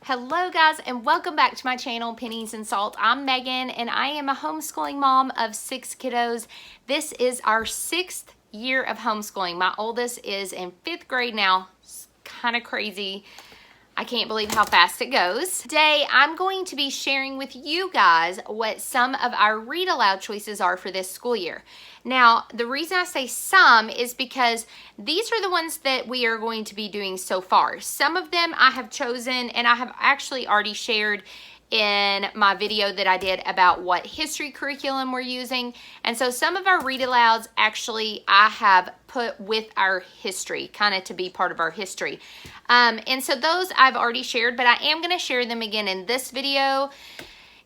Hello guys, and welcome back to my channel, Pennies and Salt. I'm Megan and I am a homeschooling mom of 6 kiddos. This is our 6th year of homeschooling. My oldest is in 5th grade now. It's kind of crazy. I can't believe how fast it goes. Today, I'm going to be sharing with you guys what some of our read aloud choices are for this school year. Now, the reason I say some is because these are the ones that we are going to be doing so far. Some of them I have chosen and I have actually already shared in my video that I did about what history curriculum we're using. And so some of our read alouds actually I have put with our history, kind of to be part of our history. And so those I've already shared, but I am going to share them again in this video.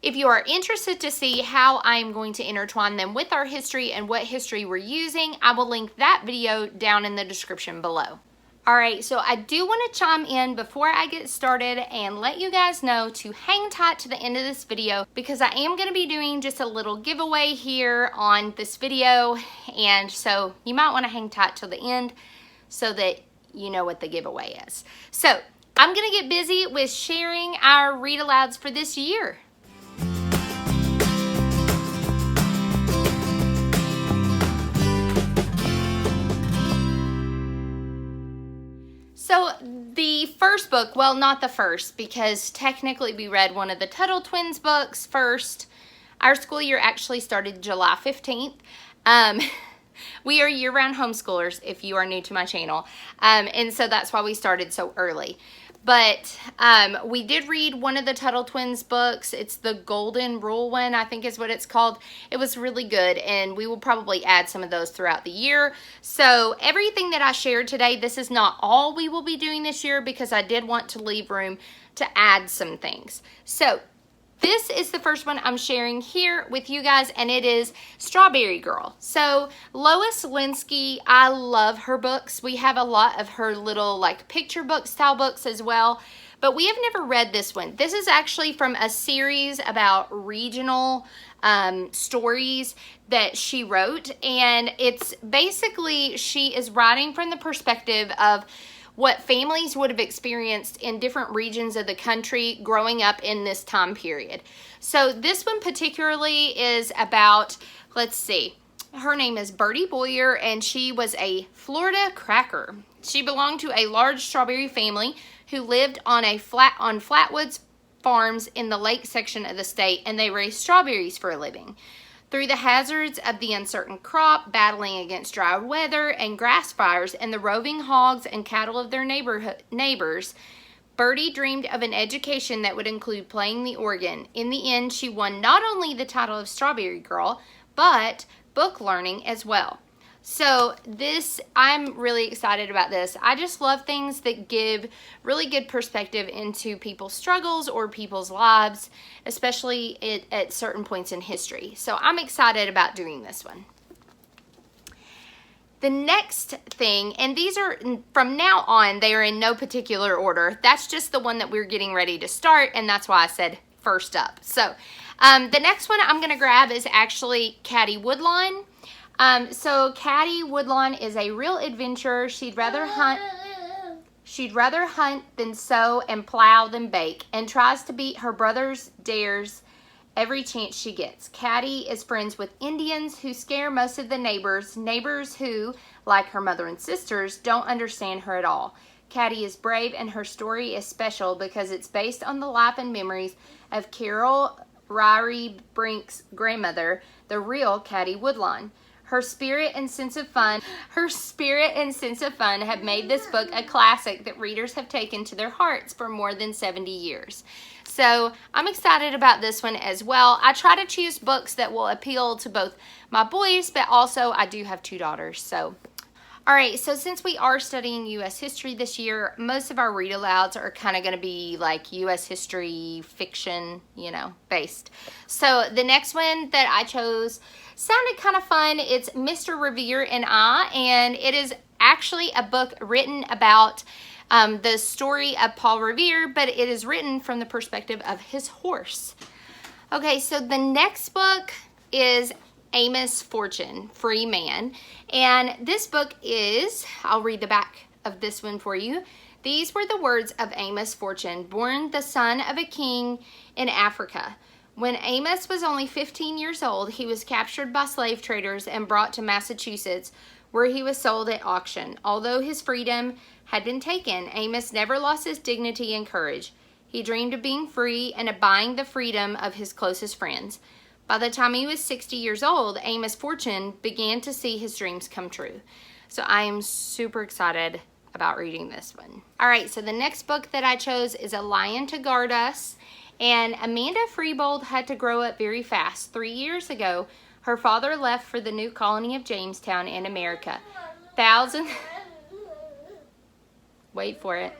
If you are interested to see how I'm going to intertwine them with our history and what history we're using, I will link that video down in the description below. Alright, so I do want to chime in before I get started and let you guys know to hang tight to the end of this video because I am going to be doing just a little giveaway here on this video, and so you might want to hang tight till the end so that you know what the giveaway is. So I'm going to get busy with sharing our read alouds for this year. So the first book, well, not the first, because technically we read one of the Tuttle Twins books first. Our school year actually started July 15th. We are year-round homeschoolers, if you are new to my channel, and so that's why we started so early. But we did read one of the Tuttle Twins books. It's the Golden Rule one, I think is what it's called. It was really good, and we will probably add some of those throughout the year. So everything that I shared today, this is not all we will be doing this year because I did want to leave room to add some things. So this is the first one I'm sharing here with you guys, and it is Strawberry Girl. So Lois Linsky, I love her books. We have a lot of her little like picture book style books as well, but we have never read this one. This is actually from a series about regional stories that she wrote, and it's basically she is writing from the perspective of what families would have experienced in different regions of the country growing up in this time period. So this one particularly is about, let's see, her name is Bertie Boyer, and she was a Florida cracker. She belonged to a large strawberry family who lived on flatwoods farms in the lake section of the state, and they raised strawberries for a living. Through the hazards of the uncertain crop, battling against dry weather and grass fires, and the roving hogs and cattle of their neighbors, Bertie dreamed of an education that would include playing the organ. In the end, she won not only the title of Strawberry Girl, but book learning as well. So this, I'm really excited about this. I just love things that give really good perspective into people's struggles or people's lives, especially at certain points in history. So I'm excited about doing this one. The next thing, and these are, from now on, they are in no particular order. That's just the one that we're getting ready to start, and that's why I said first up. So the next one I'm going to grab is actually Caddy Woodlawn. So Caddy Woodlawn is a real adventurer. She'd rather hunt than sew and plow than bake, and tries to beat her brother's dares every chance she gets. Caddy is friends with Indians who scare most of the neighbors who, like her mother and sisters, don't understand her at all. Caddy is brave, and her story is special because it's based on the life and memories of Carol Ryrie Brink's grandmother, the real Caddy Woodlawn. Her spirit and sense of fun have made this book a classic that readers have taken to their hearts for more than 70 years. So I'm excited about this one as well. I try to choose books that will appeal to both my boys, but also I do have 2 daughters. So, all right, so since we are studying U.S. history this year, most of our read alouds are kind of going to be like U.S. history fiction, you know, based. So the next one that I chose sounded kind of fun. It's Mr. Revere and I, and it is actually a book written about the story of Paul Revere, but it is written from the perspective of his horse. Okay, so the next book is Amos Fortune, Free Man, and this book is, I'll read the back of this one for you. These were the words of Amos Fortune, born the son of a king in Africa. When Amos was only 15 years old, he was captured by slave traders and brought to Massachusetts, where he was sold at auction. Although his freedom had been taken, Amos never lost his dignity and courage. He dreamed of being free and of buying the freedom of his closest friends. By the time he was 60 years old, Amos Fortune began to see his dreams come true. So I am super excited about reading this one. All right, so the next book that I chose is A Lion to Guard Us. And Amanda Freebold had to grow up very fast. 3 years ago, her father left for the new colony of Jamestown in America. Wait for it.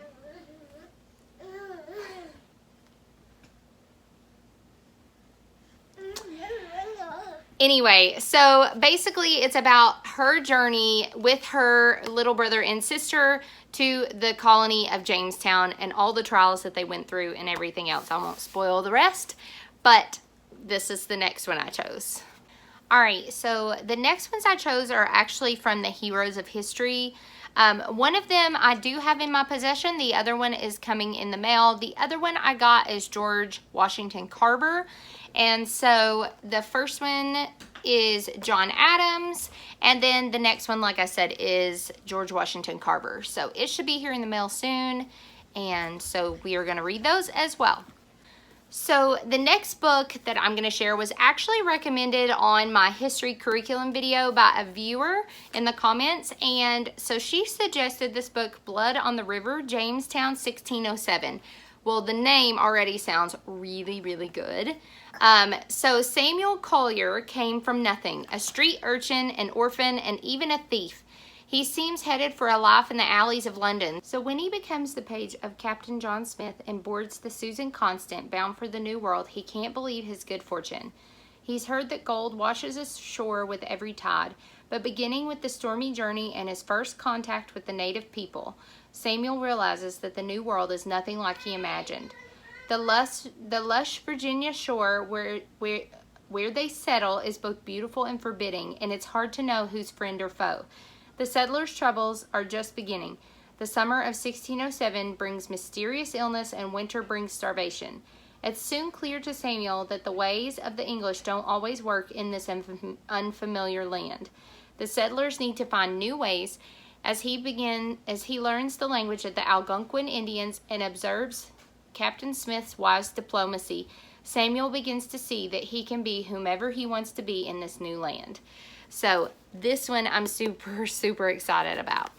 Anyway, so basically it's about her journey with her little brother and sister to the colony of Jamestown and all the trials that they went through and everything else. I won't spoil the rest, but this is the next one I chose. All right, so the next ones I chose are actually from the Heroes of History. One of them I do have in my possession. The other one is coming in the mail. The other one I got is George Washington Carver. And so the first one is John Adams. And then the next one, like I said, is George Washington Carver. So it should be here in the mail soon. And so we are going to read those as well. So the next book that I'm going to share was actually recommended on my history curriculum video by a viewer in the comments. And so she suggested this book, Blood on the River, Jamestown, 1607. Well, the name already sounds really, really good. So Samuel Collier came from nothing, a street urchin, an orphan, and even a thief. He seems headed for a life in the alleys of London. So when he becomes the page of Captain John Smith and boards the Susan Constant bound for the New World, he can't believe his good fortune. He's heard that gold washes ashore with every tide, but beginning with the stormy journey and his first contact with the native people, Samuel realizes that the New World is nothing like he imagined. The lush Virginia shore where they settle is both beautiful and forbidding, and it's hard to know who's friend or foe. The settlers' troubles are just beginning. The summer of 1607 brings mysterious illness and winter brings starvation. It's soon clear to Samuel that the ways of the English don't always work in this unfamiliar land. The settlers need to find new ways. As he learns the language of the Algonquin Indians and observes Captain Smith's wise diplomacy, Samuel begins to see that he can be whomever he wants to be in this new land. So this one I'm super, super excited about.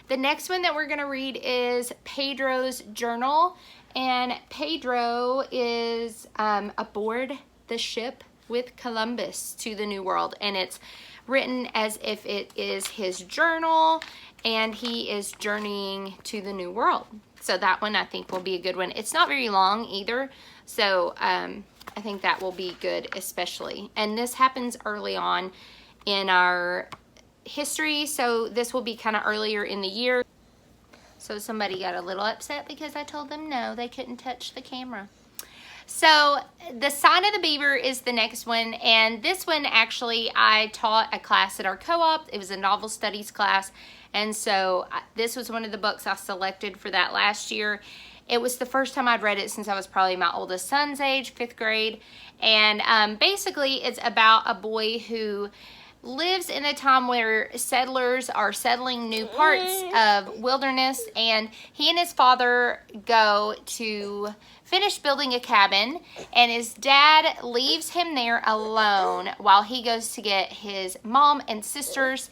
The next one that we're going to read is Pedro's Journal. And Pedro is aboard the ship with Columbus to the New World. And it's written as if it is his journal and he is journeying to the New World. So that one I think will be a good one. It's not very long either. So I think that will be good especially. And this happens early on in our history. So this will be kind of earlier in the year. So somebody got a little upset because I told them no, they couldn't touch the camera. So The Sign of the Beaver is the next one. And this one actually I taught a class at our co-op. It was a novel studies class. And so this was one of the books I selected for that last year. It was the first time I'd read it since I was probably my oldest son's age, 5th grade. And basically it's about a boy who lives in a time where settlers are settling new parts of wilderness, and he and his father go to finish building a cabin, and his dad leaves him there alone while he goes to get his mom and sisters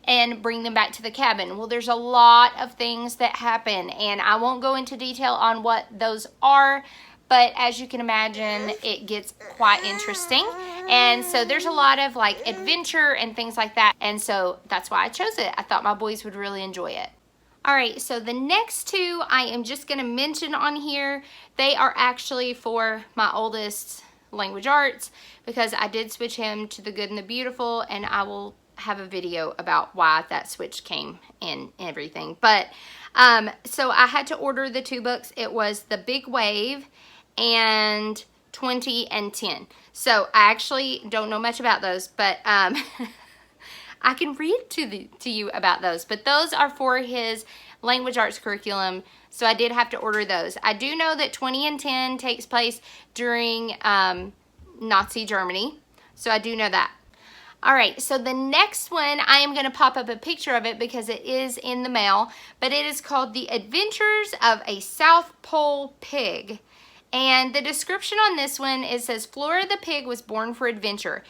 and bring them back to the cabin. Well, there's a lot of things that happen, and I won't go into detail on what those are, but as you can imagine, it gets quite interesting. And so there's a lot of like adventure and things like that. And so that's why I chose it. I thought my boys would really enjoy it. All right, so the next two I am just going to mention on here. They are actually for my oldest, language arts, because I did switch him to the Good and the Beautiful, and I will have a video about why that switch came in and everything. But so I had to order the two books. It was The Big Wave and 20 and 10. So I actually don't know much about those, but I can read to you about those. But those are for his language arts curriculum, so I did have to order those. I do know that 20 and 10 takes place during Nazi Germany, so I do know that. All right, so the next one, I am going to pop up a picture of it because it is in the mail, but it is called The Adventures of a South Pole Pig. And the description on this one, it says, Flora the pig was born for adventure.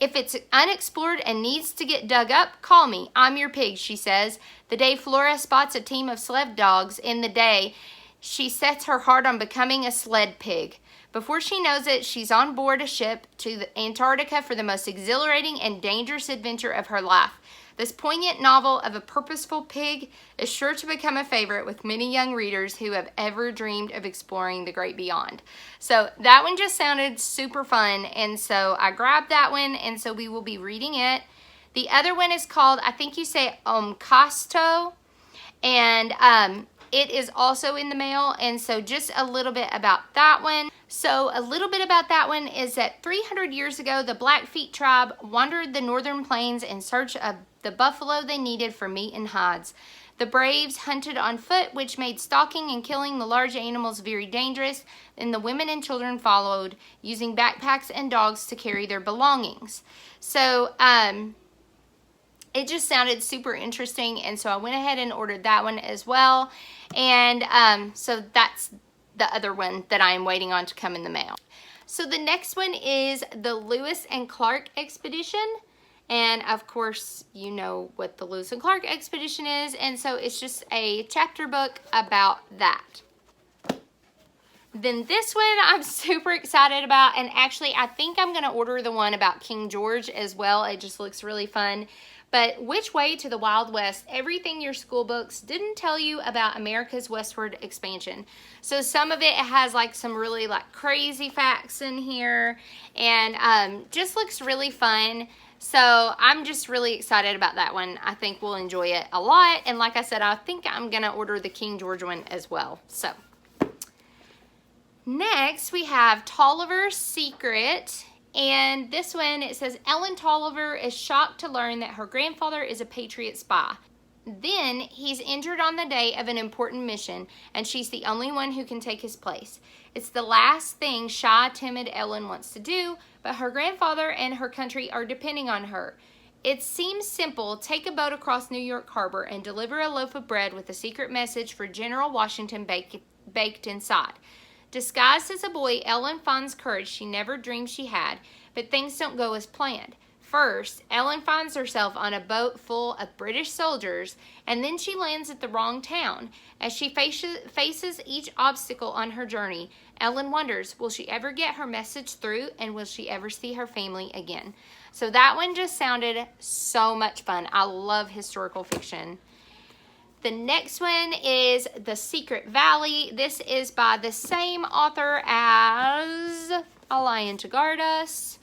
If it's unexplored and needs to get dug up, call me. I'm your pig, she says. The day Flora spots a team of sled dogs in the day, she sets her heart on becoming a sled pig. Before she knows it, she's on board a ship to Antarctica for the most exhilarating and dangerous adventure of her life. This poignant novel of a purposeful pig is sure to become a favorite with many young readers who have ever dreamed of exploring the great beyond. So that one just sounded super fun, and so I grabbed that one, and so we will be reading it. The other one is called, I think you say, Casto, and it is also in the mail, and so just a little bit about that one. So a little bit about that one is that 300 years ago, the Blackfeet tribe wandered the northern plains in search of the buffalo they needed for meat and hides. The braves hunted on foot, which made stalking and killing the large animals very dangerous, and the women and children followed, using backpacks and dogs to carry their belongings. So it just sounded super interesting, and so I went ahead and ordered that one as well. And so that's the other one that I am waiting on to come in the mail. So the next one is the Lewis and Clark Expedition. And of course, you know what the Lewis and Clark Expedition is. And so it's just a chapter book about that. Then this one I'm super excited about. And actually, I think I'm going to order the one about King George as well. It just looks really fun. But Which Way to the Wild West? Everything your school books didn't tell you about America's westward expansion. So some of it has like some really like crazy facts in here, and just looks really fun. So I'm just really excited about that one. I think we'll enjoy it a lot. And like I said, I think I'm going to order the King George one as well. So next we have Tolliver's Secret. And this one, it says, Ellen Tolliver is shocked to learn that her grandfather is a Patriot spy. Then he's injured on the day of an important mission, and she's the only one who can take his place. It's the last thing shy, timid Ellen wants to do, but her grandfather and her country are depending on her. It seems simple. Take a boat across New York Harbor and deliver a loaf of bread with a secret message for General Washington baked inside. Disguised as a boy, Ellen finds courage she never dreamed she had, but things don't go as planned. First, Ellen finds herself on a boat full of British soldiers, and then she lands at the wrong town. As she faces each obstacle on her journey, Ellen wonders, will she ever get her message through, and will she ever see her family again? So that one just sounded so much fun. I love historical fiction. The next one is The Secret Valley. This is by the same author as A Lion to Guard Us.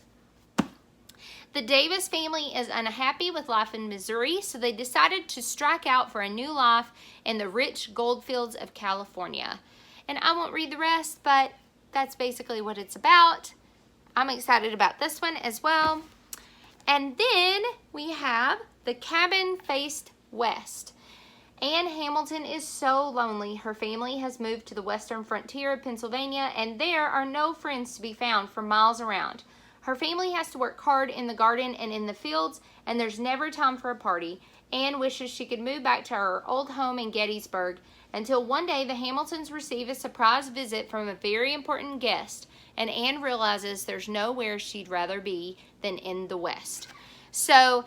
The Davis family is unhappy with life in Missouri, so they decided to strike out for a new life in the rich gold fields of California. And I won't read the rest, but that's basically what it's about. I'm excited about this one as well. And then we have The Cabin Faced West. Anne Hamilton is so lonely. Her family has moved to the western frontier of Pennsylvania, and there are no friends to be found for miles around. Her family has to work hard in the garden and in the fields, and there's never time for a party. Anne wishes she could move back to her old home in Gettysburg, until one day the Hamiltons receive a surprise visit from a very important guest, and Anne realizes there's nowhere she'd rather be than in the West. So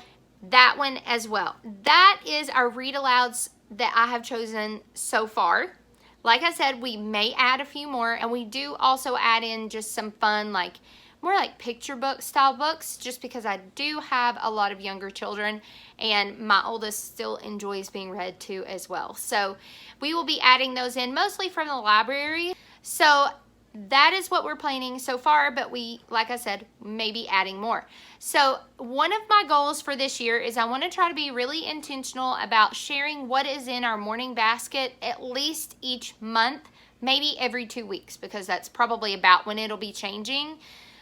that one as well. That is our read-alouds that I have chosen so far. Like I said, we may add a few more, and we do also add in just some fun, like more like picture book style books, just because I do have a lot of younger children, and my oldest still enjoys being read to as well. So we will be adding those in mostly from the library. So that is what we're planning so far, but we, like I said, may be adding more. So one of my goals for this year is I want to try to be really intentional about sharing what is in our morning basket at least each month, maybe every 2 weeks, because that's probably about when it'll be changing.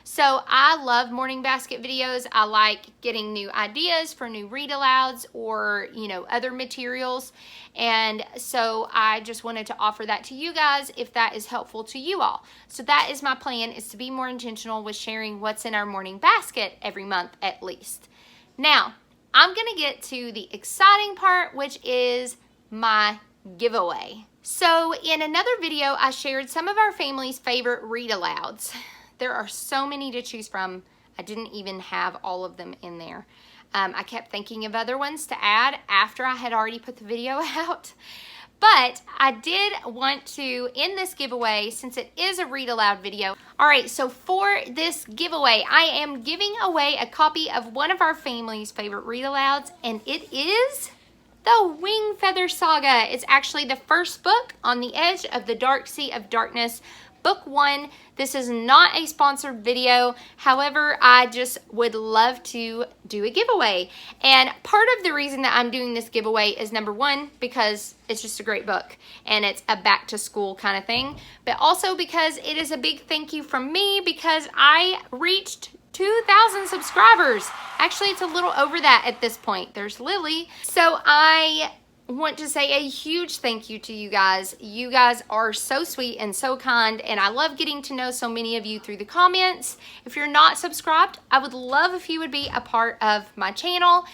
So I love morning basket videos. I like getting new ideas for new read alouds or, other materials. And so I just wanted to offer that to you guys if that is helpful to you all. So that is my plan, is to be more intentional with sharing what's in our morning basket every month at least. Now, I'm going to get to the exciting part, which is my giveaway. So in another video, I shared some of our family's favorite read alouds. There are so many to choose from. I didn't even have all of them in there. I kept thinking of other ones to add after I had already put the video out. But I did want to end this giveaway since it is a read aloud video. All right, so for this giveaway, I am giving away a copy of one of our family's favorite read alouds, and it is the Wing Feather Saga. It's actually the first book on the Edge of the Dark Sea of Darkness, Book 1. This is not a sponsored video. However, I just would love to do a giveaway. And part of the reason that I'm doing this giveaway is, number one, because it's just a great book and it's a back to school kind of thing. But also because it is a big thank you from me, because I reached 2,000 subscribers. Actually, it's a little over that at this point. There's Lily. So I want to say a huge thank you to you guys. You guys are so sweet and so kind, and I love getting to know so many of you through the comments. If you're not subscribed, I would love if you would be a part of my channel.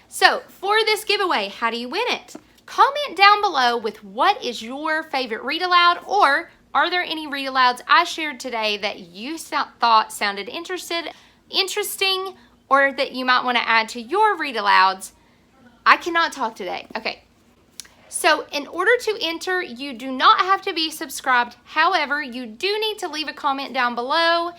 So for this giveaway, how do you win it? Comment down below with what is your favorite read aloud, or are there any read alouds I shared today that you thought sounded interesting, or that you might want to add to your read alouds? I cannot talk today. Okay. So in order to enter, you do not have to be subscribed. However, you do need to leave a comment down below.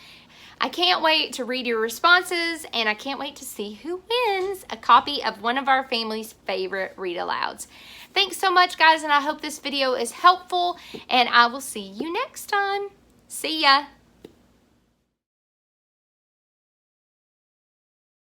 I can't wait to read your responses, and I can't wait to see who wins a copy of one of our family's favorite read alouds. Thanks so much, guys, and I hope this video is helpful, and I will see you next time. See ya.